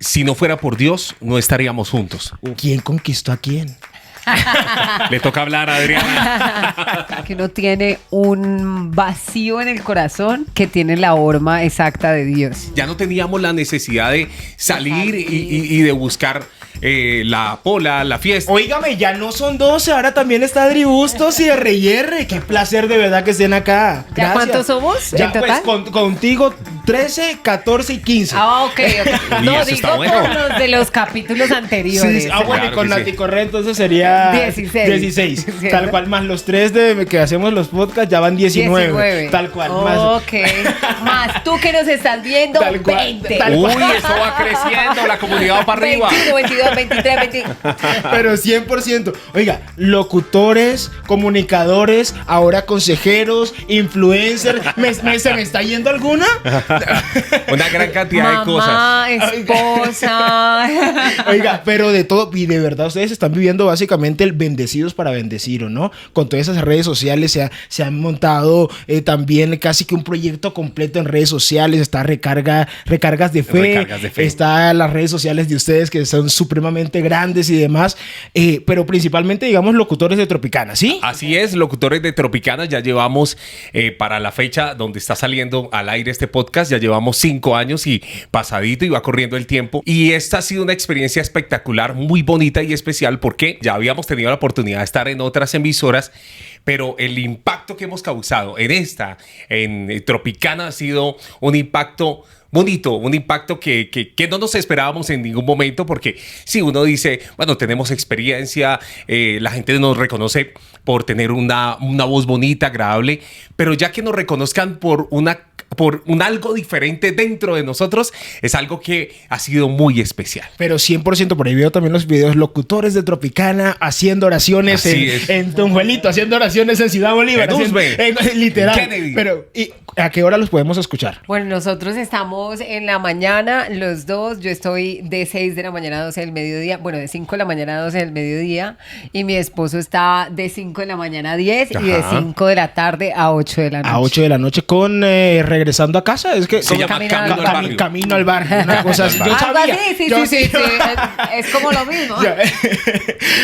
si no fuera por Dios, no estaríamos juntos. ¿Quién conquistó a quién? Le toca hablar a Adriana. Que uno tiene un vacío en el corazón que tiene la horma exacta de Dios. Ya no teníamos la necesidad de salir y de buscar la pola, la fiesta. Óigame, ya no son 12, ahora también está Adri Bustos y R&R. Qué placer de verdad que estén acá. ¿Ya Gracias. cuántos somos Ya en total? pues contigo 13, 14 y 15. Ah, ok. Uy, No, eso digo está bueno. por los de los capítulos anteriores. Sí, bueno, Claro y con que sí. Nati Correa entonces sería 16. 16. ¿Cierto? Tal cual, más los 3 de que hacemos los podcasts ya van 19. Tal cual, más. Ok. Más tú que nos estás viendo, Tal cual, 20. tal Uy, esto va creciendo, la comunidad va para arriba. 21, 22, 23, 25. Pero 100%. Oiga, locutores, comunicadores, ahora consejeros, influencers. ¿Se me está yendo alguna? Una gran cantidad de cosas. Mamá, esposa. Oiga, pero de todo, y de verdad ustedes están viviendo básicamente el bendecidos para bendecir, ¿no? Con todas esas redes sociales se han montado también casi que un proyecto completo en redes sociales, está recargas de fe, Recargas de fe. está las redes sociales de ustedes que son supremamente grandes y demás, pero principalmente, digamos, locutores de Tropicana, ¿sí? Así es, locutores de Tropicana, ya llevamos para la fecha donde está saliendo al aire este podcast, ya llevamos 5 años y pasadito y va corriendo el tiempo. Y esta ha sido una experiencia espectacular, muy bonita y especial porque ya habíamos tenido la oportunidad de estar en otras emisoras, pero el impacto que hemos causado en Tropicana ha sido un impacto bonito, un impacto que no nos esperábamos en ningún momento, porque si uno dice, bueno, tenemos experiencia, la gente nos reconoce por tener una voz bonita, agradable, pero ya que nos reconozcan por un algo diferente dentro de nosotros, es algo que ha sido muy especial. Pero 100%, por ahí veo también los videos, locutores de Tropicana haciendo oraciones en Tunjuelito, haciendo oraciones en Ciudad Bolívar. En Usme, literal. Kennedy. Pero, ¿y a qué hora los podemos escuchar? Bueno, nosotros estamos en la mañana, los dos. Yo estoy de 6 de la mañana a 12 del mediodía. Bueno, de 5 de la mañana a 12 del mediodía. Y mi esposo está de 5 de la mañana a 10 y de Ajá. 5 de la tarde a 8 de la noche. A 8 de la noche con regresando a casa. Es que Se llama Camino al Barrio. Camino al bar. Una cosa así. Yo Algo sabía. así, Yo sí. Es como lo mismo. Ya.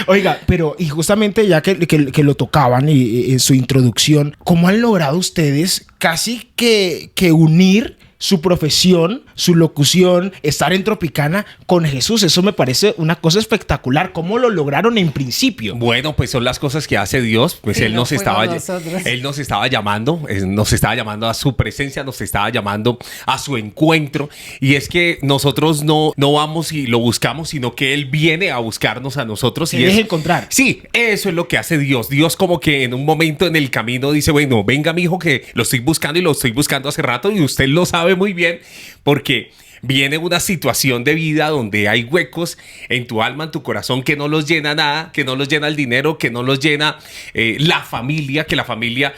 Oiga, pero y justamente ya que lo tocaban y en su introducción, ¿cómo han logrado ustedes casi que unir su profesión, su locución, estar en Tropicana con Jesús? Eso me parece una cosa espectacular. ¿Cómo lo lograron en principio? Bueno, pues son las cosas que hace Dios. Pues Sí, Él no nos fuimos nosotros. Él nos estaba llamando a su presencia, nos estaba llamando a su encuentro. Y es que nosotros no vamos y lo buscamos, sino que Él viene a buscarnos a nosotros. Se y deja encontrar. Sí, eso es lo que hace Dios. Dios como que en un momento en el camino dice, bueno, venga mi hijo que lo estoy buscando y lo estoy buscando hace rato y usted lo sabe muy bien porque viene una situación de vida donde hay huecos en tu alma, en tu corazón que no los llena nada, que no los llena el dinero, que no los llena la familia, que la familia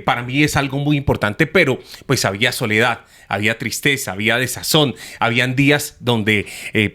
para mí es algo muy importante, pero pues había soledad, había tristeza, había desazón, habían días donde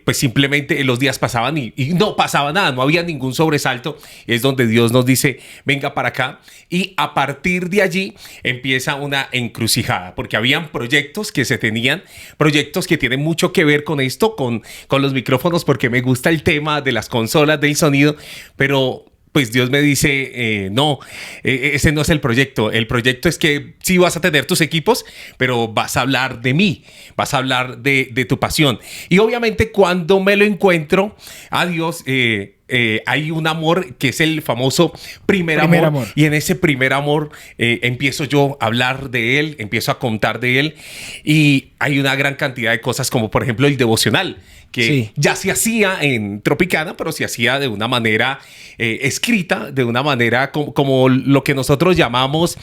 pues simplemente los días pasaban y no pasaba nada, no había ningún sobresalto. Es donde Dios nos dice, venga para acá, y a partir de allí empieza una encrucijada, porque habían proyectos que se tenían, proyectos que tienen mucho que ver con esto, con los micrófonos, porque me gusta el tema de las consolas, del sonido, pero pues Dios me dice, no, ese no es el proyecto. El proyecto es que sí vas a tener tus equipos, pero vas a hablar de mí, vas a hablar de tu pasión. Y obviamente cuando me lo encuentro a Dios, hay un amor que es el famoso primer amor. Y en ese primer amor empiezo yo a hablar de él, empiezo a contar de él. Y hay una gran cantidad de cosas, como por ejemplo el devocional, que sí, ya se hacía en Tropicana, pero se hacía de una manera escrita, de una manera como lo que nosotros llamamos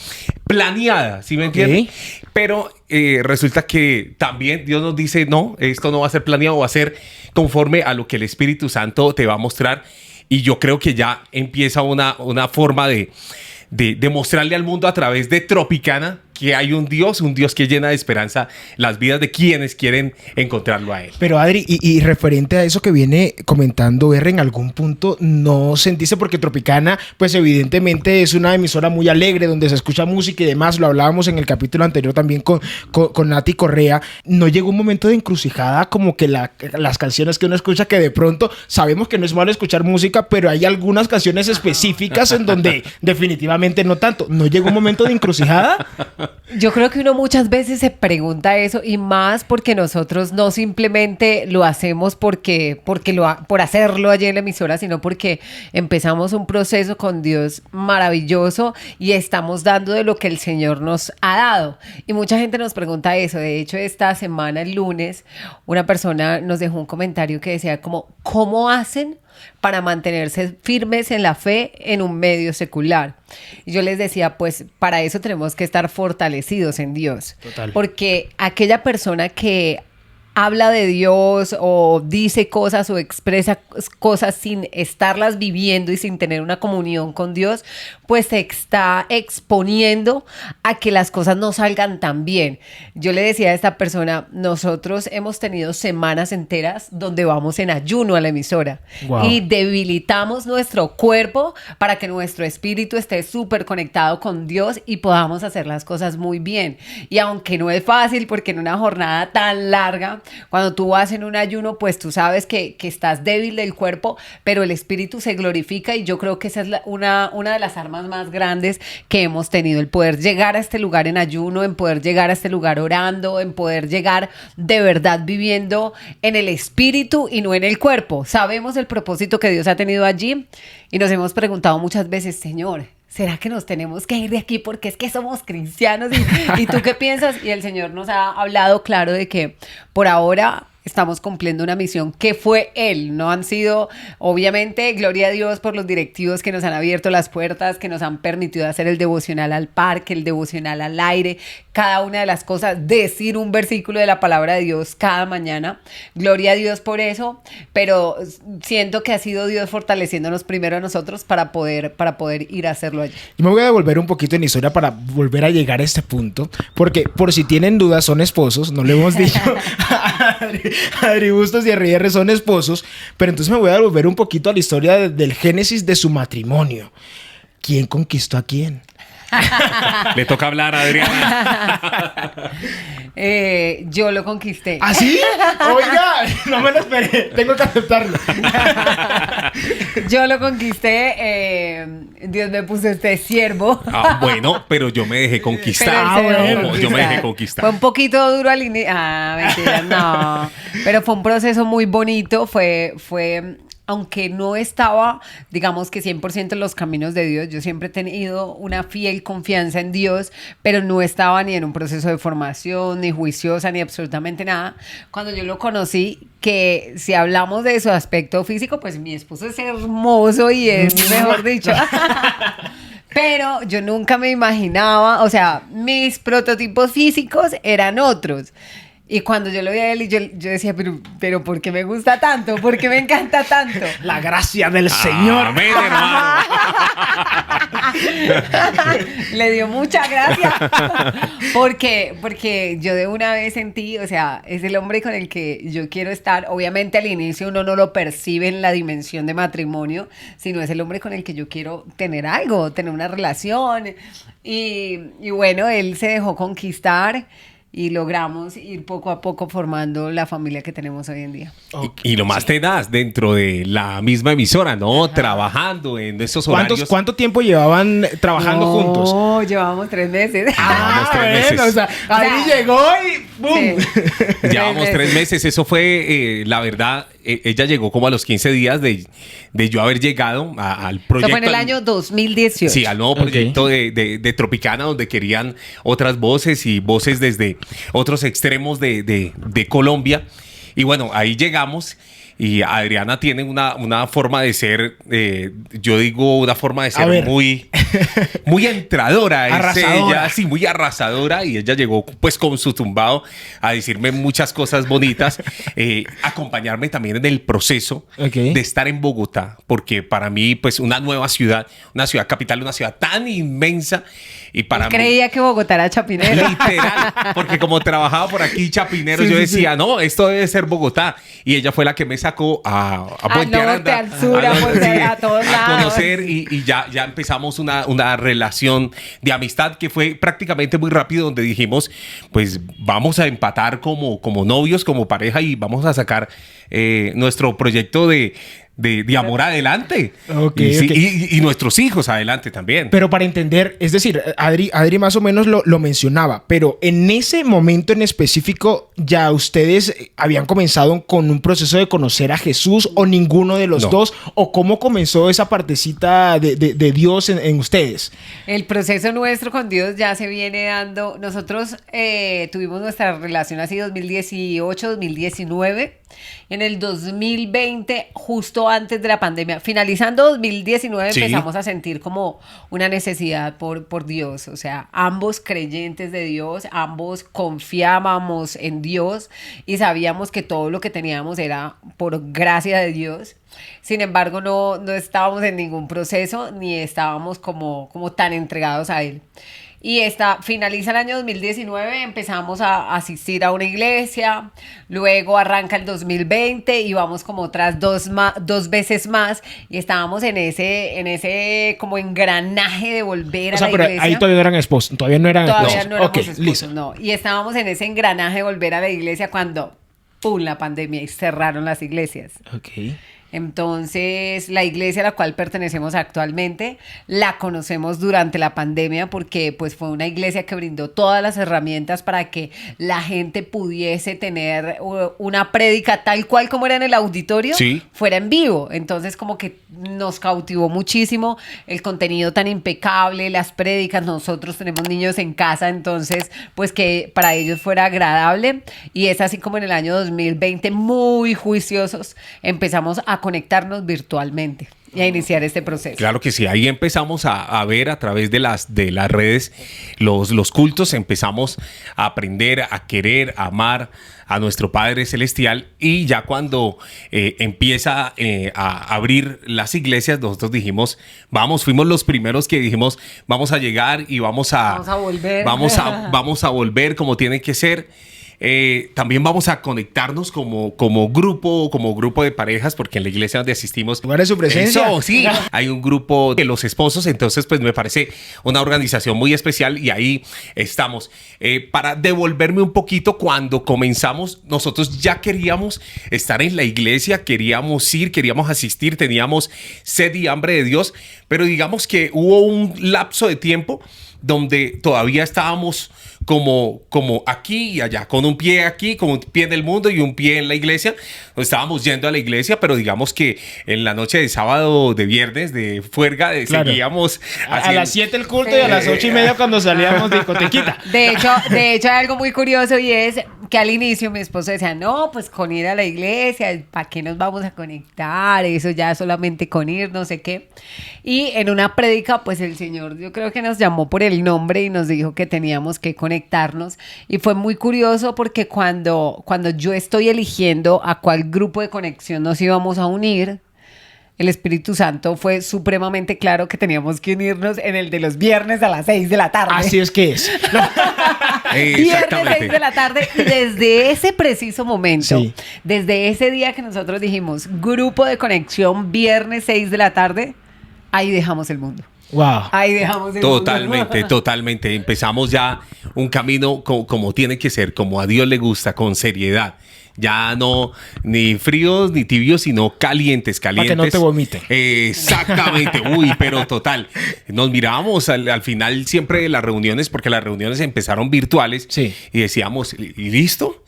planeada, ¿sí me entienden? Pero resulta que también Dios nos dice, no, esto no va a ser planeado, va a ser conforme a lo que el Espíritu Santo te va a mostrar. Y yo creo que ya empieza una forma de mostrarle al mundo a través de Tropicana que hay un Dios que llena de esperanza las vidas de quienes quieren encontrarlo a Él. Pero Adri, y referente a eso que viene comentando R, en algún punto no sentiste, porque Tropicana, pues evidentemente es una emisora muy alegre, donde se escucha música y demás, lo hablábamos en el capítulo anterior también con Nati Correa, ¿no llegó un momento de encrucijada como que las canciones que uno escucha, que de pronto sabemos que no es malo escuchar música, pero hay algunas canciones específicas en donde definitivamente no tanto? ¿No llegó un momento de encrucijada? Yo creo que uno muchas veces se pregunta eso, y más porque nosotros no simplemente lo hacemos por hacerlo allí en la emisora, sino porque empezamos un proceso con Dios maravilloso y estamos dando de lo que el Señor nos ha dado. Y mucha gente nos pregunta eso. De hecho, esta semana, el lunes, una persona nos dejó un comentario que decía como, ¿cómo hacen para mantenerse firmes en la fe en un medio secular? Y yo les decía, pues para eso tenemos que estar fortalecidos en Dios. Total. Porque aquella persona que habla de Dios o dice cosas o expresa cosas sin estarlas viviendo y sin tener una comunión con Dios, pues se está exponiendo a que las cosas no salgan tan bien. Yo le decía a esta persona, nosotros hemos tenido semanas enteras donde vamos en ayuno a la emisora. Wow. Y debilitamos nuestro cuerpo para que nuestro espíritu esté súper conectado con Dios y podamos hacer las cosas muy bien. Y aunque no es fácil, porque en una jornada tan larga, cuando tú vas en un ayuno, pues tú sabes que estás débil del cuerpo, pero el espíritu se glorifica, y yo creo que esa es una de las armas más grandes que hemos tenido, el poder llegar a este lugar en ayuno, en poder llegar a este lugar orando, en poder llegar de verdad viviendo en el espíritu y no en el cuerpo. Sabemos el propósito que Dios ha tenido allí y nos hemos preguntado muchas veces, Señor, ¿será que nos tenemos que ir de aquí porque es que somos cristianos? ¿Y tú qué piensas? Y el Señor nos ha hablado claro de que por ahora estamos cumpliendo una misión que fue Él. No han sido, obviamente, gloria a Dios por los directivos que nos han abierto las puertas, que nos han permitido hacer el devocional al parque, el devocional al aire, cada una de las cosas, decir un versículo de la palabra de Dios cada mañana. Gloria a Dios por eso, pero siento que ha sido Dios fortaleciéndonos primero a nosotros para poder ir a hacerlo allí. Yo me voy a devolver un poquito en historia para volver a llegar a este punto, porque por si tienen dudas, son esposos, no le hemos dicho Adri Bustos y R son esposos, pero entonces me voy a devolver un poquito a la historia del génesis de su matrimonio. ¿Quién conquistó a quién? Le toca hablar a Adriana. Yo lo conquisté. ¿Ah, sí? Oiga, no me lo esperé. Tengo que aceptarlo. Yo lo conquisté. Dios me puso este siervo. Bueno, pero yo me dejé conquistar. Yo me dejé conquistar. Fue un poquito duro al inicio. Mentira, no. Pero fue un proceso muy bonito. Fue aunque no estaba, digamos que 100% en los caminos de Dios, yo siempre he tenido una fiel confianza en Dios, pero no estaba ni en un proceso de formación, ni juiciosa, ni absolutamente nada. Cuando yo lo conocí, que si hablamos de su aspecto físico, pues mi esposo es hermoso y es, mejor dicho... Pero yo nunca me imaginaba, o sea, mis prototipos físicos eran otros. Y cuando yo lo vi a él, yo decía, pero ¿por qué me gusta tanto? ¿Por qué me encanta tanto? La gracia del Señor. Amén, hermano. Le dio mucha gracia. Porque yo de una vez sentí, o sea, es el hombre con el que yo quiero estar. Obviamente al inicio uno no lo percibe en la dimensión de matrimonio, sino es el hombre con el que yo quiero tener algo, tener una relación. Y bueno, él se dejó conquistar. Y logramos ir poco a poco formando la familia que tenemos hoy en día. Y lo más tenaz, dentro de la misma emisora, ¿no? Ajá. Trabajando en esos horarios. ¿Cuánto tiempo llevaban trabajando juntos? No, llevábamos 3 meses. Llevábamos 3 meses. O sea, ahí llegó y ¡bum! Sí. Llevábamos 3 meses. Eso fue, la verdad, ella llegó como a los 15 días de yo haber llegado al proyecto. Eso fue en el año 2018. Sí, al nuevo proyecto de Tropicana, donde querían otras voces y voces desde otros extremos de Colombia. Y bueno, ahí llegamos. Y Adriana tiene una forma de ser, yo digo una forma de ser muy muy entradora. Arrasadora. Ella, sí, muy arrasadora. Y ella llegó pues con su tumbado a decirme muchas cosas bonitas. Acompañarme también en el proceso de estar en Bogotá. Porque para mí, pues una nueva ciudad, una ciudad capital, una ciudad tan inmensa. Y para mí, creía que Bogotá era Chapinero. literal, porque como trabajaba por aquí Chapinero, Sí, yo sí, decía, sí. no, esto debe ser Bogotá. Y ella fue la que me sacó a Puente norte, Aranda, al sur, a Puente, sí, a todos a lados. conocer y ya empezamos una relación de amistad que fue prácticamente muy rápido, donde dijimos, pues vamos a empatar como novios, como pareja y vamos a sacar nuestro proyecto de amor adelante. Ok, y, sí, ok. y nuestros hijos adelante también. Pero para entender, es decir, Adri más o menos lo mencionaba, pero en ese momento en específico, ¿ya ustedes habían comenzado con un proceso de conocer a Jesús o ninguno de los No. dos? ¿O cómo comenzó esa partecita de Dios en ustedes? El proceso nuestro con Dios ya se viene dando. Nosotros tuvimos nuestra relación así 2018, 2019. En el 2020, justo antes de la pandemia, finalizando 2019, Sí. empezamos a sentir como una necesidad por Dios. O sea, ambos creyentes de Dios, ambos confiábamos en Dios y sabíamos que todo lo que teníamos era por gracia de Dios. Sin embargo, no estábamos en ningún proceso ni estábamos como tan entregados a Él. Y finaliza el año 2019, empezamos a asistir a una iglesia, luego arranca el 2020 y vamos como otras dos veces más y estábamos en ese como engranaje de volver O a sea, la pero iglesia. ahí todavía eran esposos, todavía no eran Todavía esposos. no éramos Ok, esposos, listo. no. Y estábamos en ese engranaje de volver a la iglesia cuando, ¡pum!, la pandemia y cerraron las iglesias. Ok. Entonces, la iglesia a la cual pertenecemos actualmente la conocemos durante la pandemia porque pues fue una iglesia que brindó todas las herramientas para que la gente pudiese tener una prédica tal cual como era en el auditorio, Sí. fuera en vivo. Entonces, como que nos cautivó muchísimo el contenido tan impecable, las prédicas. Nosotros tenemos niños en casa, entonces, pues que para ellos fuera agradable. Y es así como en el año 2020, muy juiciosos, empezamos a conectarnos virtualmente y a iniciar este proceso. Claro que sí, ahí empezamos a ver a través de las redes los cultos, empezamos a aprender, a querer, a amar a nuestro Padre Celestial y ya cuando empieza a abrir las iglesias, nosotros dijimos, fuimos los primeros que dijimos, vamos a llegar y vamos a volver. Vamos a volver como tiene que ser. También vamos a conectarnos como grupo de parejas, porque en la iglesia donde asistimos, Lugar de su presencia. eso, sí, hay un grupo de los esposos, entonces pues me parece una organización muy especial y ahí estamos. Para devolverme un poquito, cuando comenzamos, nosotros ya queríamos estar en la iglesia, queríamos ir, queríamos asistir, teníamos sed y hambre de Dios, pero digamos que hubo un lapso de tiempo donde todavía estábamos como aquí y allá, con un pie aquí, con un pie en el mundo y un pie en la iglesia. Estábamos yendo a la iglesia, pero digamos que en la noche de sábado, de viernes, de fuerga, Claro. seguíamos A las 7 el culto y a las 8:30 cuando salíamos de discotequita. De hecho, hay algo muy curioso y es que al inicio mi esposo decía, no, pues con ir a la iglesia, ¿para qué nos vamos a conectar? Eso ya solamente con ir, no sé qué. Y en una prédica, pues el Señor, yo creo que nos llamó por el nombre y nos dijo que teníamos que conectarnos. Y fue muy curioso porque cuando yo estoy eligiendo a cuál grupo de conexión nos íbamos a unir, el Espíritu Santo fue supremamente claro que teníamos que unirnos en el de los viernes a las 6 de la tarde. Así es que es. Viernes 6 de la tarde y desde ese preciso momento, Sí. desde ese día que nosotros dijimos grupo de conexión viernes 6 de la tarde, ahí dejamos el mundo. Wow. Ahí dejamos el Totalmente, mundo. totalmente. Empezamos ya un camino como tiene que ser, como a Dios le gusta, con seriedad. Ya no ni fríos ni tibios, sino calientes. Para que no te vomiten. Exactamente. Uy, pero total. Nos mirábamos al final siempre de las reuniones, porque las reuniones empezaron virtuales. Sí. Y decíamos, ¿y listo?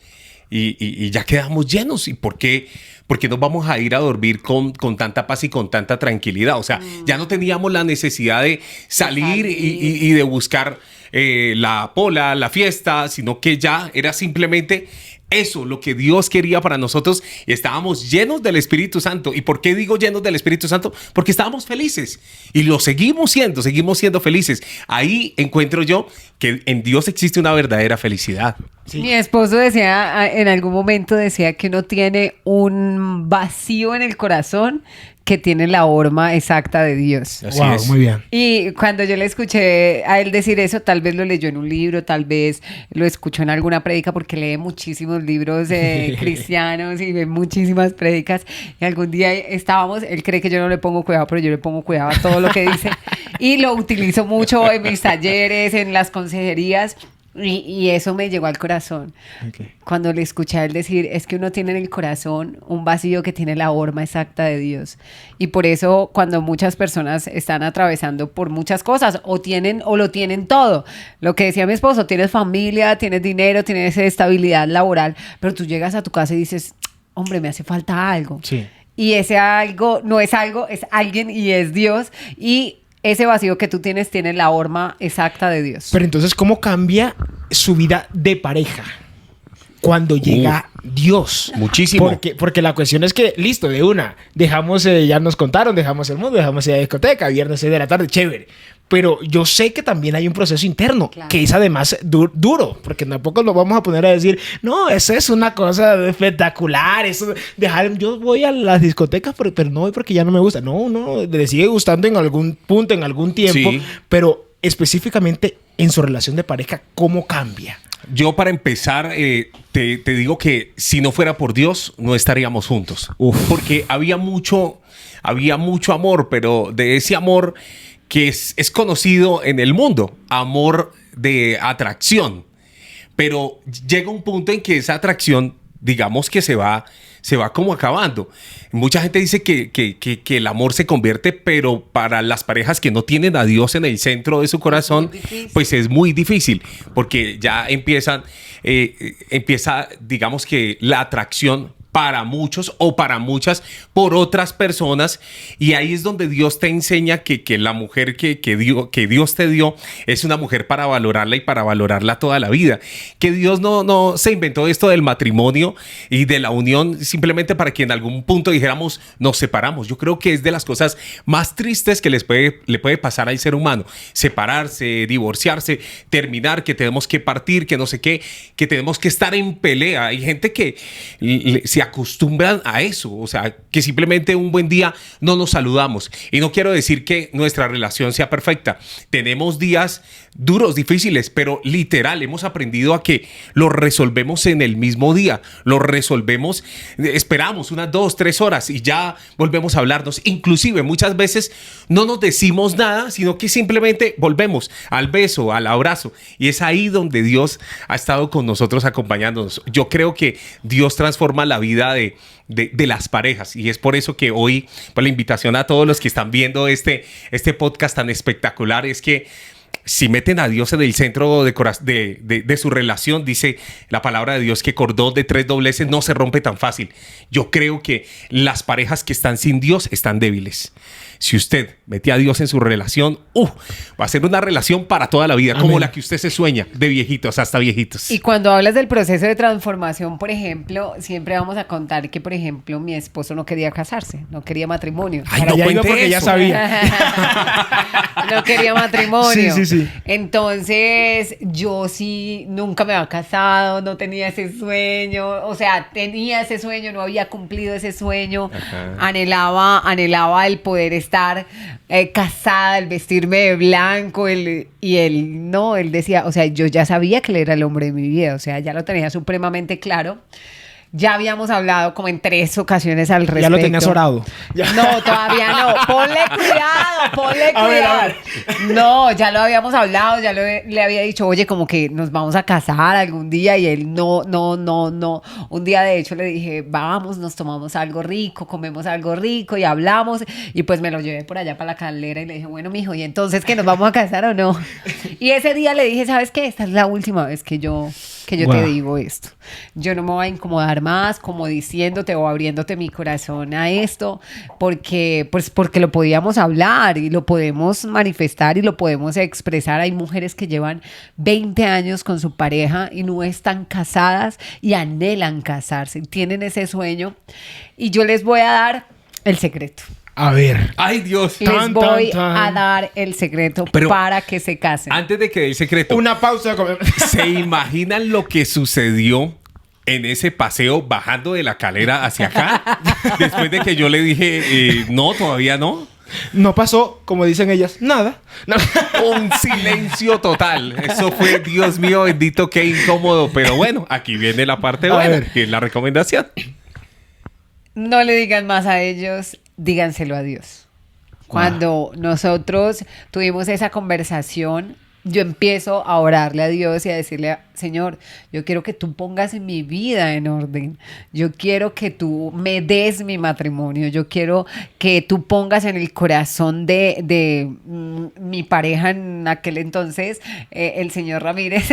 Y ya quedamos llenos. ¿Y por qué nos vamos a ir a dormir con tanta paz y con tanta tranquilidad? O sea, ya no teníamos la necesidad de salir y de buscar la pola, la fiesta, sino que ya era simplemente eso, lo que Dios quería para nosotros. Estábamos llenos del Espíritu Santo. ¿Y por qué digo llenos del Espíritu Santo? Porque estábamos felices y lo seguimos siendo felices. Ahí encuentro yo que en Dios existe una verdadera felicidad. Sí. Mi esposo decía, en algún momento decía que uno tiene un vacío en el corazón que tiene la horma exacta de Dios. Así Wow, es. muy bien. Y cuando yo le escuché a él decir eso, tal vez lo leyó en un libro, tal vez lo escuchó en alguna prédica, porque lee muchísimos libros cristianos y ve muchísimas prédicas. Y algún día estábamos, él cree que yo no le pongo cuidado, pero yo le pongo cuidado a todo lo que dice. Y lo utilizo mucho en mis talleres, en las consejerías. Y eso me llegó al corazón. Okay. Cuando le escuché a él decir, es que uno tiene en el corazón un vacío que tiene la horma exacta de Dios. Y por eso cuando muchas personas están atravesando por muchas cosas o lo tienen todo, lo que decía mi esposo, tienes familia, tienes dinero, tienes estabilidad laboral, pero tú llegas a tu casa y dices, hombre, me hace falta algo. Sí. Y ese algo no es algo, es alguien y es Dios. Y ese vacío que tú tienes tiene la horma exacta de Dios. Pero entonces, ¿cómo cambia su vida de pareja cuando llega Dios? Muchísimo. Porque la cuestión es que, listo, de una, dejamos, ya nos contaron, dejamos el mundo, dejamos la discoteca, viernes 6 de la tarde, chévere. Pero yo sé que también hay un proceso interno, Claro. que es además duro, porque tampoco nos vamos a poner a decir, no, eso es una cosa espectacular, eso, yo voy a las discotecas, pero no voy porque ya no me gusta. No, le sigue gustando en algún punto, en algún tiempo, Sí. pero específicamente en su relación de pareja, ¿cómo cambia? Yo para empezar, te digo que si no fuera por Dios, no estaríamos juntos. Porque había mucho amor, pero de ese amor que es conocido en el mundo, amor de atracción. Pero llega un punto en que esa atracción, digamos que se va como acabando. Mucha gente dice que el amor se convierte, pero para las parejas que no tienen a Dios en el centro de su corazón, pues es muy difícil, porque ya empieza, digamos que la atracción para muchos o para muchas por otras personas, y ahí es donde Dios te enseña que la mujer que Dios te dio es una mujer para valorarla y para valorarla toda la vida, que Dios no se inventó esto del matrimonio y de la unión simplemente para que en algún punto dijéramos nos separamos. Yo creo que es de las cosas más tristes que le puede pasar al ser humano: separarse, divorciarse, terminar, que tenemos que partir, que no sé qué, que tenemos que estar en pelea. Hay gente que se acostumbran a eso, o sea, que simplemente un buen día no nos saludamos. Y no quiero decir que nuestra relación sea perfecta. Tenemos días duros, difíciles, pero literal hemos aprendido a que lo resolvemos en el mismo día. Lo resolvemos, esperamos unas 2, 3 horas y ya volvemos a hablarnos. Inclusive muchas veces no nos decimos nada, sino que simplemente volvemos al beso, al abrazo. Y es ahí donde Dios ha estado con nosotros acompañándonos. Yo creo que Dios transforma la vida de las parejas, y es por eso que hoy, por la invitación a todos los que están viendo este podcast tan espectacular, es que si meten a Dios en el centro de su relación, dice la palabra de Dios que cordón de 3 dobleces no se rompe tan fácil. Yo creo que las parejas que están sin Dios están débiles. Si usted mete a Dios en su relación, va a ser una relación para toda la vida. Amén. Como la que usted se sueña, de viejitos hasta viejitos. Y cuando hablas del proceso de transformación, por ejemplo, siempre vamos a contar que, por ejemplo, mi esposo no quería casarse, no quería matrimonio. Ay, Para no allá iba cuente porque eso. ya sabía. No quería matrimonio. Sí. Entonces, yo sí nunca me había casado, no tenía ese sueño. O sea, tenía ese sueño, no había cumplido ese sueño. Ajá. Anhelaba el poder estar casada, el vestirme de blanco. Y él decía, o sea, yo ya sabía que él era el hombre de mi vida. O sea, ya lo tenía supremamente claro. Ya habíamos hablado como en 3 ocasiones al respecto. Ya lo tenías orado. No, todavía no. Ponle cuidado. No, ya lo habíamos hablado, le había dicho, oye, como que nos vamos a casar algún día, y él no. Un día, de hecho, le dije, vamos, nos tomamos algo rico, comemos algo rico y hablamos, y pues me lo llevé por allá para la Calera y le dije, bueno, mijo, ¿y entonces que nos vamos a casar o no? Y ese día le dije, ¿sabes qué? Esta es la última vez que yo que yo Wow. te digo esto. Yo no me voy a incomodar más como diciéndote o abriéndote mi corazón a esto, porque lo podíamos hablar y lo podemos manifestar y lo podemos expresar. Hay mujeres que llevan 20 años con su pareja y no están casadas y anhelan casarse, tienen ese sueño, y yo les voy a dar el secreto. A ver. Ay, Dios. Les Tan, voy tan, tan. a dar el secreto Pero- para que se casen. Antes de que dé el secreto, Una pausa. ¿se imaginan lo que sucedió en ese paseo bajando de la calera hacia acá? Después de que yo le dije, no, todavía no. No pasó, como dicen ellas, nada. No. Un silencio total. Eso fue, Dios mío, bendito, qué incómodo. Pero bueno, aquí viene la parte A buena, ver. que es la recomendación. No le digan más a ellos, díganselo a Dios. Cuando nosotros tuvimos esa conversación, yo empiezo a orarle a Dios y a decirle, Señor, yo quiero que tú pongas mi vida en orden. Yo quiero que tú me des mi matrimonio. Yo quiero que tú pongas en el corazón de mi pareja en aquel entonces, el señor Ramírez,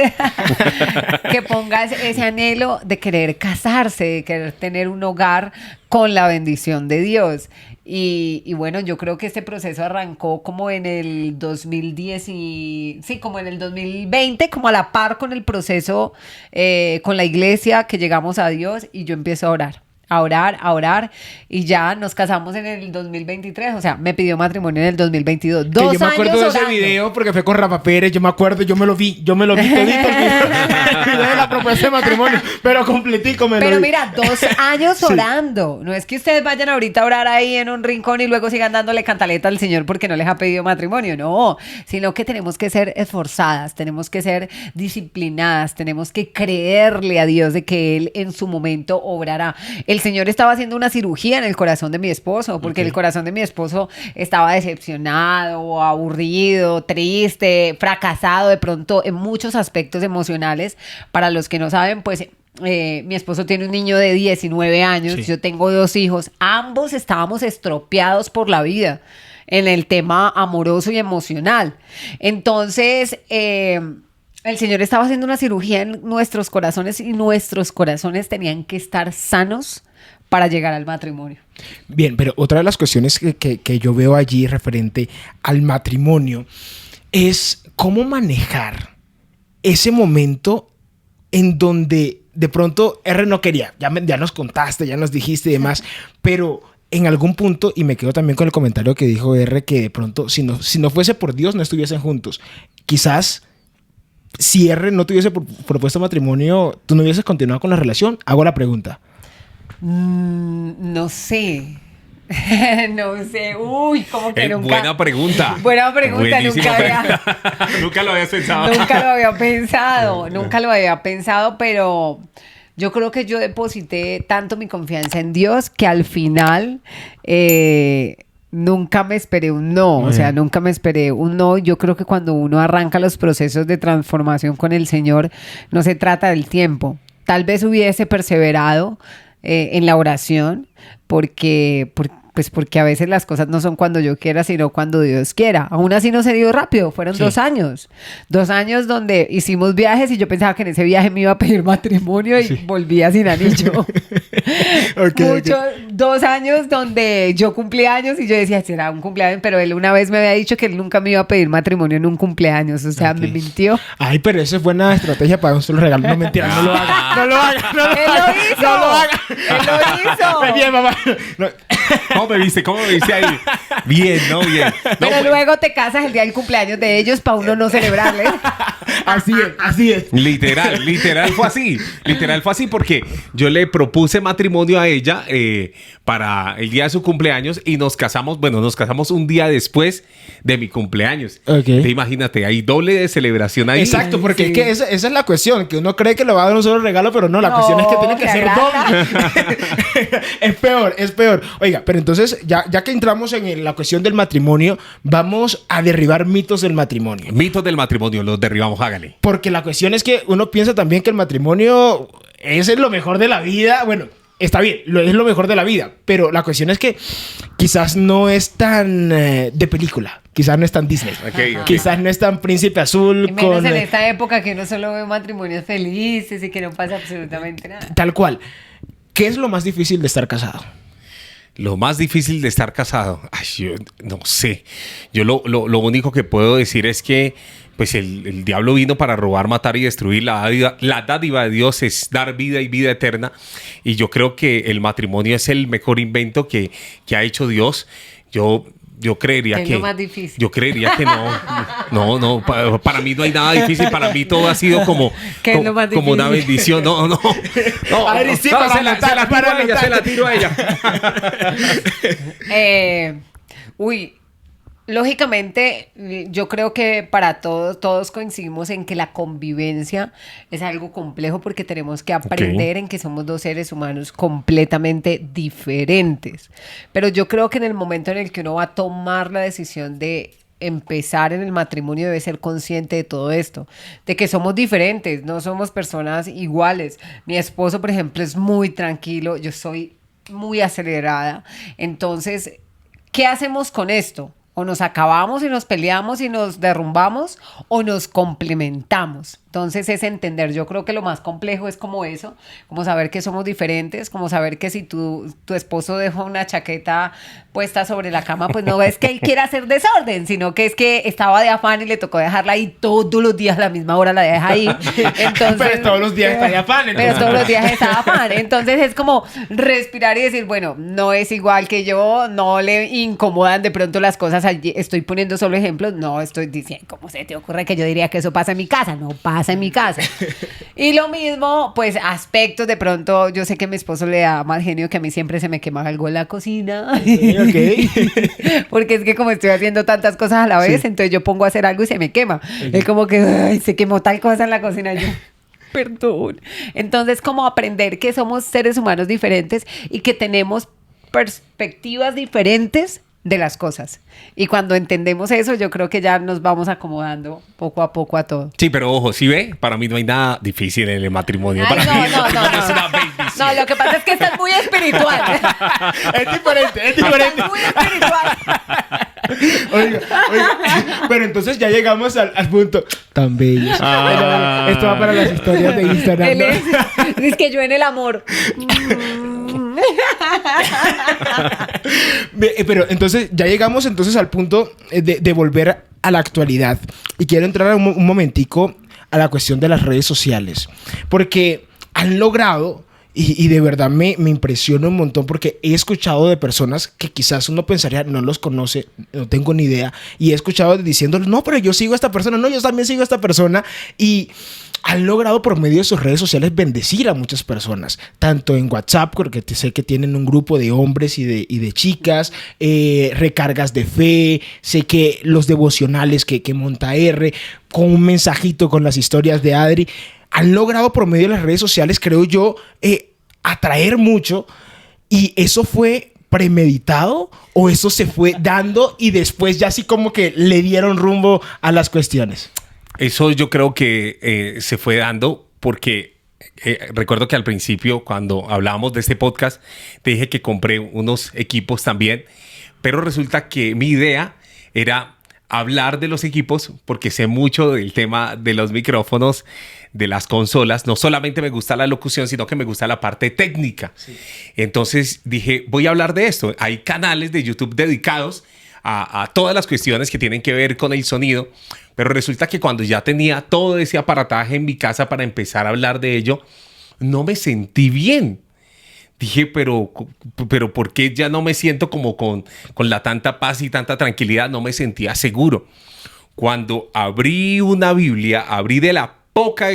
que pongas ese anhelo de querer casarse, de querer tener un hogar con la bendición de Dios. Y bueno, yo creo que este proceso arrancó como en el 2010 como en el 2020, como a la par con el proceso con la iglesia, que llegamos a Dios, y yo empiezo a orar, y ya nos casamos en el 2023. O sea, me pidió matrimonio en el 2022. Que 2 yo me acuerdo años de ese orando. video porque fue con Rafa Pérez. Yo me acuerdo, yo me lo vi todito. El video de la propuesta de matrimonio. Pero completico me lo Pero vi. mira, 2 años Sí. orando. No es que ustedes vayan ahorita a orar ahí en un rincón y luego sigan dándole cantaleta al Señor porque no les ha pedido matrimonio. No, sino que tenemos que ser esforzadas, tenemos que ser disciplinadas, tenemos que creerle a Dios de que Él en su momento obrará. El Señor estaba haciendo una cirugía en el corazón de mi esposo, porque el corazón de mi esposo estaba decepcionado, aburrido, triste, fracasado de pronto en muchos aspectos emocionales. Para los que no saben, pues mi esposo tiene un niño de 19 años, Sí. yo tengo 2 hijos, ambos estábamos estropeados por la vida en el tema amoroso y emocional. Entonces, el Señor estaba haciendo una cirugía en nuestros corazones y nuestros corazones tenían que estar sanos para llegar al matrimonio. Bien, pero otra de las cuestiones que yo veo allí referente al matrimonio es cómo manejar ese momento en donde de pronto R no quería. Ya nos contaste, ya nos dijiste y demás, pero en algún punto, y me quedo también con el comentario que dijo R, que de pronto si no fuese por Dios no estuviesen juntos. Quizás si R no tuviese propuesto matrimonio, ¿tú no hubieses continuado con la relación? Hago la pregunta. No sé. No sé. Uy, como que nunca. Buena pregunta. Buena pregunta, Buenísima nunca había. pregunta. Nunca lo habías pensado. Nunca lo había pensado, pero yo creo que yo deposité tanto mi confianza en Dios que al final nunca me esperé un no. Muy O sea, bien. nunca me esperé un no. Yo creo que cuando uno arranca los procesos de transformación con el Señor, no se trata del tiempo. Tal vez hubiese perseverado en la oración porque a veces las cosas no son cuando yo quiera, sino cuando Dios quiera. Aún así no se dio rápido, fueron 2 años. 2 años donde hicimos viajes y yo pensaba que en ese viaje me iba a pedir matrimonio y volvía sin anillo. Ok, 2 años donde yo cumplía años y yo decía, será un cumpleaños, pero él una vez me había dicho que él nunca me iba a pedir matrimonio en un cumpleaños, o sea, me mintió. Ay, pero eso es buena estrategia para un solo regalo. No, mentira, no lo haga. No lo haga. No lo ¡Él haga. lo hizo! No lo haga. ¡Él lo hizo! Muy bien, mamá. No. ¿Cómo me viste? ¿Cómo me viste ahí? Bien, ¿no? Bien. No, Pero pues, luego te casas el día del cumpleaños de ellos para uno no celebrarles. Así es, así es. Literal fue así. Literal fue así porque yo le propuse matrimonio a ella para el día de su cumpleaños y nos casamos un día después de mi cumpleaños. Ok. Te imagínate, hay doble de celebración ahí. Exacto, porque Sí. es que esa es la cuestión, que uno cree que le va a dar un solo regalo, pero no, la No, cuestión es que tiene que que ser agrada. doble. Es peor. Oiga, pero entonces, ya que entramos en la cuestión del matrimonio, vamos a derribar mitos del matrimonio. Mitos del matrimonio, los derribamos, hágale. Porque la cuestión es que uno piensa también que el matrimonio es lo mejor de la vida. Bueno, está bien, es lo mejor de la vida, pero la cuestión es que quizás no es tan de película, quizás no es tan Disney, quizás no es tan Príncipe Azul. Y menos en esta época que uno solo ve matrimonios felices y que no pasa absolutamente nada. Tal cual. ¿Qué es lo más difícil de estar casado? Lo más difícil de estar casado, ay, yo no sé. Yo lo único que puedo decir es que pues el diablo vino para robar, matar y destruir. La dádiva de Dios es dar vida y vida eterna. Y yo creo que el matrimonio es el mejor invento que ha hecho Dios. Yo creería es que... lo más difícil. Yo creería que no. No, para mí no hay nada difícil. Para mí todo ha sido como una bendición. No. A ver, sí, se la tiro a ella. Lógicamente, yo creo que para todos coincidimos en que la convivencia es algo complejo porque tenemos que aprender en que somos dos seres humanos completamente diferentes. Pero yo creo que en el momento en el que uno va a tomar la decisión de empezar en el matrimonio debe ser consciente de todo esto, de que somos diferentes, no somos personas iguales. Mi esposo, por ejemplo, es muy tranquilo, yo soy muy acelerada. Entonces, ¿qué hacemos con esto? O nos acabamos y nos peleamos y nos derrumbamos o nos complementamos. Entonces es entender, yo creo que lo más complejo es como eso, como saber que somos diferentes, como saber que si tu esposo dejó una chaqueta puesta sobre la cama, pues no es que él quiera hacer desorden, sino que es que estaba de afán y le tocó dejarla ahí todos los días a la misma hora la deja ahí. Entonces, pero todos los días está de afán. Entonces. Pero todos los días está de afán. Entonces es como respirar y decir, bueno, no es igual que yo, no le incomodan de pronto las cosas. Estoy poniendo solo ejemplos, no estoy diciendo, ¿cómo se te ocurre que yo diría que eso pasa en mi casa? No pasa en mi casa. Y lo mismo, pues aspectos de pronto, yo sé que a mi esposo le da mal genio que a mí siempre se me quema algo en la cocina. Okay. Porque es que como estoy haciendo tantas cosas a la vez, entonces yo pongo a hacer algo y se me quema. Es como que ay, se quemó tal cosa en la cocina y yo... Perdón. Entonces, como aprender que somos seres humanos diferentes y que tenemos perspectivas diferentes de las cosas. Y cuando entendemos eso, yo creo que ya nos vamos acomodando poco a poco a todo. Sí, pero ojo, ¿sí ve? Para mí no hay nada difícil en el matrimonio. Ay, para mí no. Es una bendición. No, lo que pasa es que estás muy espiritual. Es diferente. Estás muy espiritual. Oiga, pero entonces ya llegamos al punto tan bello. Esto va para las historias de Instagram. Él es que yo en el amor. Pero entonces ya llegamos entonces al punto de volver a la actualidad y quiero entrar un momentico a la cuestión de las redes sociales porque han logrado y de verdad me impresiona un montón porque he escuchado de personas que quizás uno pensaría no los conoce, no tengo ni idea y he escuchado diciéndoles no, pero yo sigo a esta persona, no, yo también sigo a esta persona y han logrado por medio de sus redes sociales bendecir a muchas personas, tanto en WhatsApp, porque sé que tienen un grupo de hombres y de chicas, recargas de fe, sé que los devocionales que monta R, con un mensajito con las historias de Adri, han logrado por medio de las redes sociales, creo yo, atraer mucho y eso fue premeditado o eso se fue dando y después ya así como que le dieron rumbo a las cuestiones. Eso yo creo que se fue dando porque recuerdo que al principio cuando hablábamos de este podcast te dije que compré unos equipos también, pero resulta que mi idea era hablar de los equipos porque sé mucho del tema de los micrófonos, de las consolas. No solamente me gusta la locución, sino que me gusta la parte técnica. Sí. Entonces dije, voy a hablar de esto. Hay canales de YouTube dedicados a todas las cuestiones que tienen que ver con el sonido, pero resulta que cuando ya tenía todo ese aparataje en mi casa para empezar a hablar de ello, no me sentí bien. Dije, pero ¿por qué ya no me siento como con la tanta paz y tanta tranquilidad? No me sentía seguro. Cuando abrí una Biblia, hablé de la poca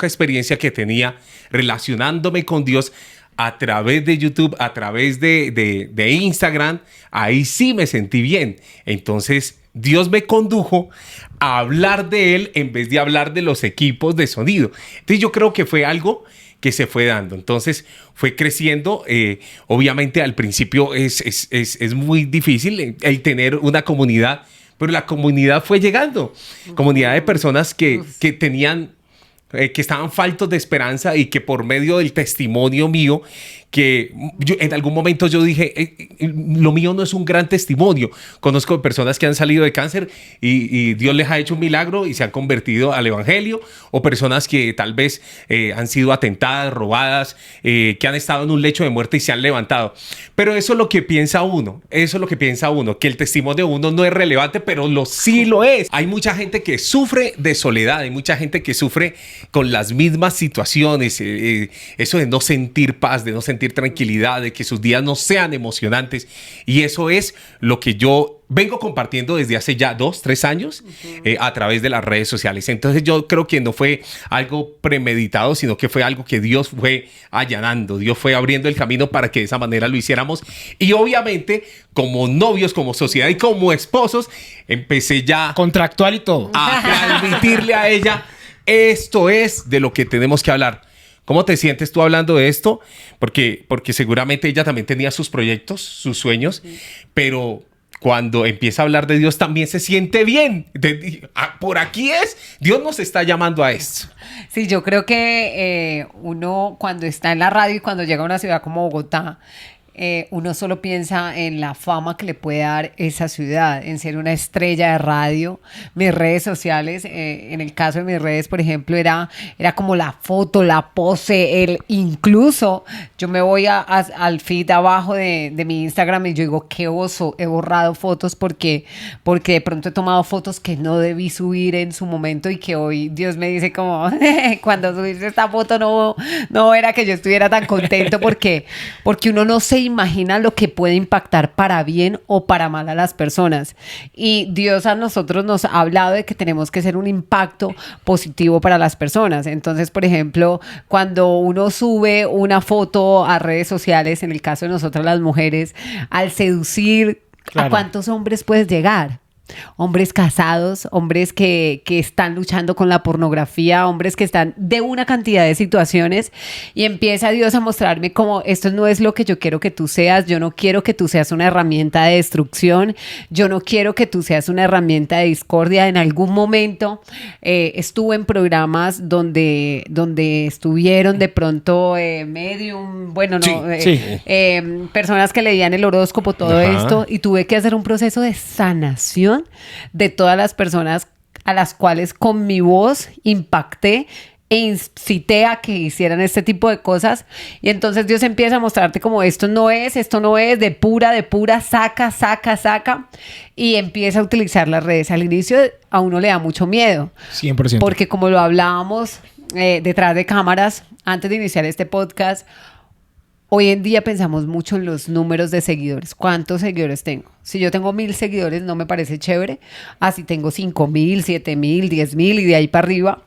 experiencia que tenía relacionándome con Dios a través de YouTube, a través de Instagram, ahí sí me sentí bien. Entonces, Dios me condujo a hablar de Él en vez de hablar de los equipos de sonido. Entonces, yo creo que fue algo que se fue dando. Entonces, fue creciendo. Obviamente, al principio es muy difícil el tener una comunidad, pero la comunidad fue llegando. Comunidad de personas que tenían que estaban faltos de esperanza y que por medio del testimonio mío, que en algún momento yo dije, lo mío no es un gran testimonio. Conozco personas que han salido de cáncer y Dios les ha hecho un milagro y se han convertido al evangelio, o personas que tal vez han sido atentadas, robadas, que han estado en un lecho de muerte y se han levantado. Pero eso es lo que piensa uno, que el testimonio de uno no es relevante, pero sí lo es. Hay mucha gente que sufre de soledad, hay mucha gente que sufre con las mismas situaciones, eso de no sentir paz, de no sentir tranquilidad, de que sus días no sean emocionantes, y eso es lo que yo vengo compartiendo desde hace ya 2-3 años a través de las redes sociales. Entonces yo creo que no fue algo premeditado, sino que fue algo que Dios fue allanando, Dios fue abriendo el camino para que de esa manera lo hiciéramos, y obviamente como novios, como sociedad y como esposos, empecé ya contractual y todo a transmitirle a ella, esto es de lo que tenemos que hablar. ¿Cómo te sientes tú hablando de esto? Porque seguramente ella también tenía sus proyectos, sus sueños, pero cuando empieza a hablar de Dios también se siente bien. Por aquí es, Dios nos está llamando a esto. Sí, yo creo que uno cuando está en la radio y cuando llega a una ciudad como Bogotá, uno solo piensa en la fama que le puede dar esa ciudad, en ser una estrella de radio. Mis redes sociales, en el caso de mis redes, por ejemplo, era como la foto, la pose, incluso yo me voy al feed abajo de mi Instagram y yo digo, qué oso, he borrado fotos porque de pronto he tomado fotos que no debí subir en su momento y que hoy Dios me dice como, cuando subiste esta foto no era que yo estuviera tan contento porque uno no se imagina lo que puede impactar para bien o para mal a las personas. Y Dios a nosotros nos ha hablado de que tenemos que ser un impacto positivo para las personas. Entonces, por ejemplo, cuando uno sube una foto a redes sociales, en el caso de nosotras las mujeres, al seducir, claro, ¿a cuántos hombres puedes llegar? Hombres casados, hombres que están luchando con la pornografía, hombres que están de una cantidad de situaciones, y empieza Dios a mostrarme como esto no es lo que yo quiero que tú seas. Yo no quiero que tú seas una herramienta de destrucción, yo no quiero que tú seas una herramienta de discordia. En algún momento estuve en programas donde estuvieron de pronto medium, bueno, no, personas que leían el horóscopo, todo esto, y tuve que hacer un proceso de sanación de todas las personas a las cuales con mi voz impacté e incité a que hicieran este tipo de cosas. Y entonces Dios empieza a mostrarte como esto no es, de pura, saca, y empieza a utilizar las redes. Al inicio a uno le da mucho miedo. 100%. Porque como lo hablábamos detrás de cámaras, antes de iniciar este podcast, hoy en día pensamos mucho en los números de seguidores. ¿Cuántos seguidores tengo? Si yo tengo 1,000 seguidores no me parece chévere. Así tengo 5,000, 7,000, 10,000 y de ahí para arriba.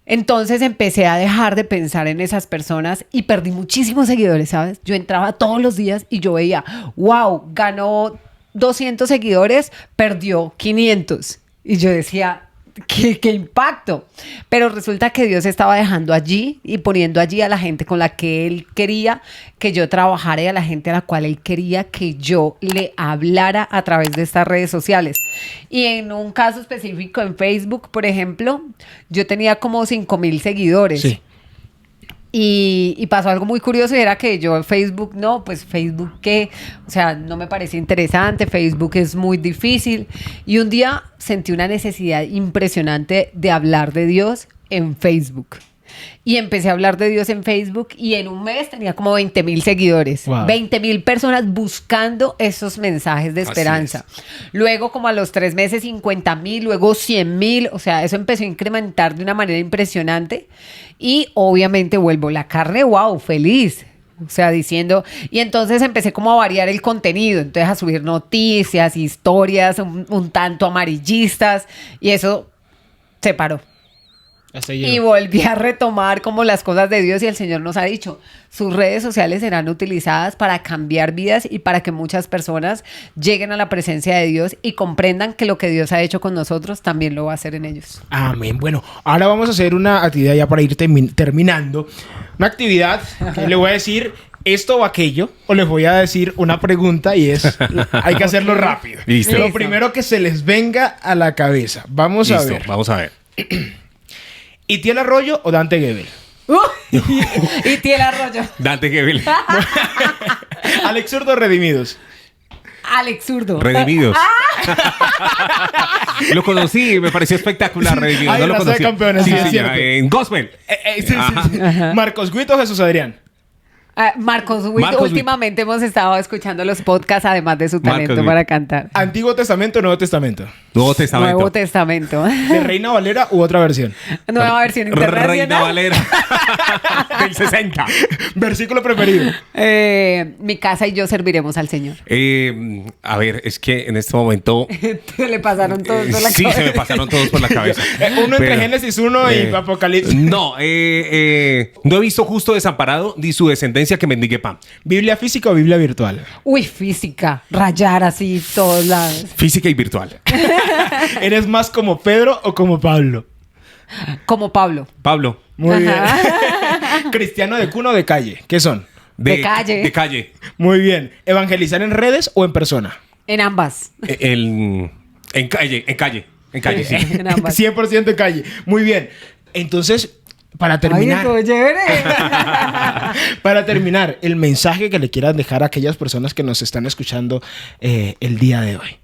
Entonces empecé a dejar de pensar en esas personas y perdí muchísimos seguidores, ¿sabes? Yo entraba todos los días y yo veía, wow, ganó 200 seguidores, perdió 500. Y yo decía, ¿Qué impacto? Pero resulta que Dios estaba dejando allí y poniendo allí a la gente con la que Él quería que yo trabajara y a la gente a la cual Él quería que yo le hablara a través de estas redes sociales. Y en un caso específico en Facebook, por ejemplo, yo tenía como 5,000 seguidores. Sí. Y pasó algo muy curioso y era que yo en Facebook, Facebook ¿qué? O sea, no me parecía interesante, Facebook es muy difícil. Y un día sentí una necesidad impresionante de hablar de Dios en Facebook. Y empecé a hablar de Dios en Facebook y en un mes tenía como 20,000 seguidores. Wow. 20,000 personas buscando esos mensajes de esperanza. Luego, como a los 3 meses, 50,000, luego 100,000. O sea, eso empezó a incrementar de una manera impresionante. Y obviamente vuelvo la carne, wow, feliz. O sea, diciendo... Y entonces empecé como a variar el contenido. Entonces a subir noticias, historias, un tanto amarillistas. Y eso se paró. Y volví a retomar como las cosas de Dios, y el Señor nos ha dicho, sus redes sociales serán utilizadas para cambiar vidas y para que muchas personas lleguen a la presencia de Dios y comprendan que lo que Dios ha hecho con nosotros también lo va a hacer en ellos. Amén. Bueno, ahora vamos a hacer una actividad ya para ir terminando. Una actividad que le voy a decir esto o aquello, o les voy a decir una pregunta y hay que hacerlo rápido. Listo. Lo primero que se les venga a la cabeza. Vamos a ver. Vamos a ver. ¿Itiel Arroyo o Dante Gebel? Y tiene arroyo. Dante Gebel. Alex Zurdo, Redimidos. Alex Zurdo. Redimidos. Lo conocí, me pareció espectacular, Redimidos. Ay, No lo Raza de conocí. Campeones, sí, es ya, cierto. en Gospel. Sí. Marcos Guito, Jesús Adrián. Marcos Witt, Marcos Witt. últimamente hemos estado escuchando los podcasts, además de su Marcos talento Witt. para cantar. Antiguo Testamento o Nuevo Testamento. Nuevo Testamento. Nuevo Testamento. ¿De Reina Valera u otra versión? Nueva versión internacional. Reina Valera. Del 60. Versículo preferido. Mi casa y yo serviremos al Señor. A ver, es que en este momento... Se le pasaron todos por la sí, cabeza. se me pasaron todos por la cabeza. Uno entre Pero, Génesis 1 y Apocalipsis. No, no he visto justo desamparado ni su descendencia que mendigue pan. ¿Biblia física o Biblia virtual? Uy, física. Rayar así todos lados. Física y virtual. ¿Eres más como Pedro o como Pablo? Como Pablo. Pablo. Muy Ajá. bien. ¿Cristiano de cuna o de calle? ¿Qué son? De calle. De calle. Muy bien. ¿Evangelizar en redes o en persona? En ambas. En calle. En calle, sí. En ambas. 100% en calle. Muy bien. Entonces, para terminar... Ay, chévere. Para terminar, el mensaje que le quieras dejar a aquellas personas que nos están escuchando el día de hoy.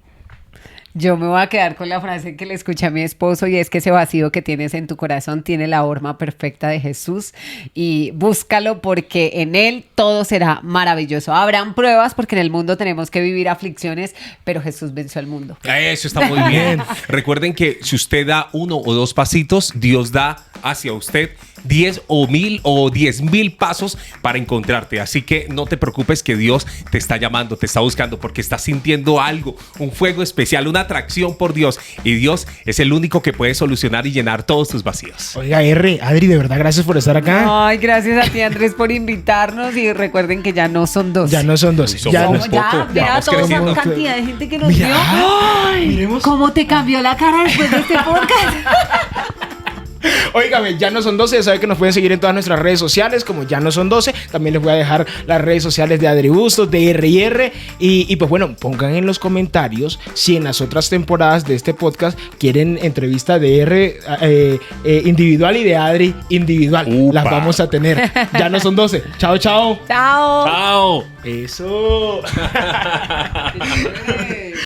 Yo me voy a quedar con la frase que le escuché a mi esposo y es que ese vacío que tienes en tu corazón tiene la horma perfecta de Jesús y búscalo porque en Él todo será maravilloso. Habrán pruebas porque en el mundo tenemos que vivir aflicciones, pero Jesús venció al mundo. Eso está muy bien. Recuerden que si usted da 1 o 2 pasitos, Dios da hacia usted 10 o 1000 o 10,000 pasos para encontrarte. Así que no te preocupes que Dios te está llamando, te está buscando porque estás sintiendo algo, un fuego especial, una atracción por Dios. Y Dios es el único que puede solucionar y llenar todos tus vacíos. Oiga, Adri, de verdad, gracias por estar acá. Ay, gracias a ti, Andrés, por invitarnos y recuerden que ya no son 12. Ya no son 12. Somos Ya no- poco, Mira vamos toda esa creciendo. cantidad de gente que nos Mira, vio. Ay, miremos. ¿cómo te cambió la cara después de este podcast? Óigame, ya no son 12. Ya saben que nos pueden seguir en todas nuestras redes sociales como Ya No Son 12. También les voy a dejar las redes sociales de Adri Bustos, de R&R. Y pues bueno, pongan en los comentarios si en las otras temporadas de este podcast quieren entrevista de R individual y de Adri individual. Upa. Las vamos a tener. Ya no son 12. Chao, chao. Chao. ¡Chao! Eso.